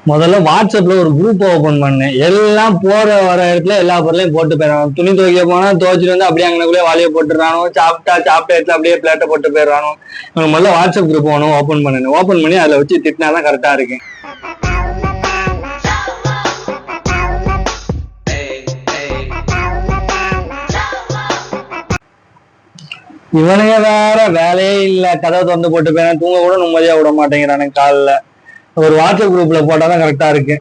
முதல்ல வாட்ஸ்அப்ல ஒரு குரூப் ஓபன் பண்ணேன். எல்லாம் போற வர இடத்துல எல்லா பொருளையும் போட்டு போயிடறானோ. துணி துவைக்க போனா துவைச்சிட்டு வந்து அப்படியே அங்கனக்குள்ளே வாளியை போட்டுறானோ. சாப்பிட்ட இடத்துல அப்படியே பிளேட்டை போட்டு போயிடறானோ. முதல்ல வாட்ஸ்அப் குரூப் ஒன்று ஓபன் பண்ணேன். ஓபன் பண்ணி அதில் வச்சு திட்டினாதான் கரெக்டா இருக்கு. இவனுங்க வேற வேலையே இல்ல, கதவை திறந்து போட்டு போயினா தூங்க கூட நிம்மதியா விட மாட்டேங்கிறானுங்க. காலில் ஒரு வாட்ஸ்அப் குரூப்ல போட்டாதான் கரெக்டா இருக்கு.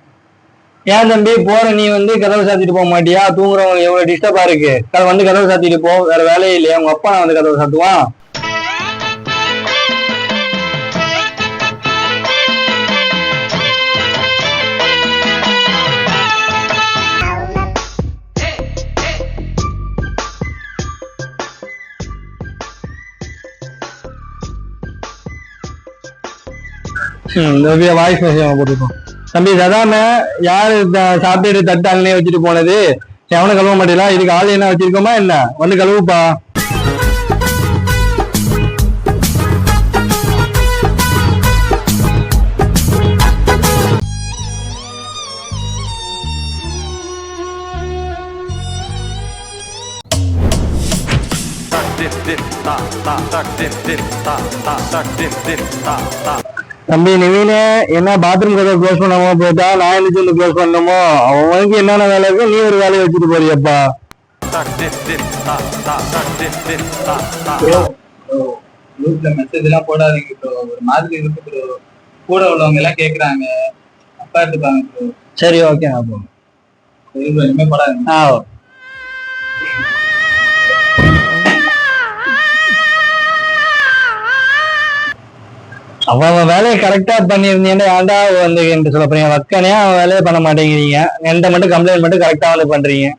ஏன் தம்பி போற நீ வந்து கதவை சாத்திட்டு போக மாட்டியா? தூங்குறவங்க எவ்வளவு டிஸ்டர்பா இருக்கு. வந்து கதவை சாத்திட்டு போ, வேற வேலையே இல்லையா? உங்க அப்பா நான் வந்து கதவை சாத்துவான். வாய்ஸ் மெசேஜ் போட்டுருக்கோம். தம்பி சதாம யாரு சாப்பிட்டு தட்டு அண்ணே வச்சுட்டு போனது? எவனை கழுவ மாட்டீங்களா? இதுக்கு ஆள் என்ன வச்சிருக்கோமா என்ன? வந்து கழுவுப்பா. தம்பி நிவீனே, என்ன பாத்ரூம் கதவை க்ளோஸ் பண்ணாம போயிட்டா? நான் எழுந்து வந்து க்ளோஸ் பண்ணணுமோ? அவனுக்கு என்னென்ன வேலை இருக்கு, நீ ஒரு வேலையை வச்சுட்டு போறியப்பா. குரூப்ல மெசேஜ் எல்லாம் போடாதீங்க ப்ரோ, ஒரு மாதிரி இருக்கு ப்ரோ. கூட உள்ளவங்க எல்லாம் கேக்குறாங்க, அப்பா எடுத்துப்பாங்க ப்ரோ. சரி ஓகே ப்ரோ, இனிமே போடாதீங்க. அவன் வேலையை கரெக்டா பண்ணிருந்தீங்கன்னா ஏன்டா வந்து என்று சொல்ல போறீங்க? வக்கனையா அவன் வேலையை பண்ண மாட்டேங்கிறீங்க. என்கிட்ட மட்டும் கம்ப்ளைண்ட் மட்டும் கரெக்டா வந்து பண்றீங்க.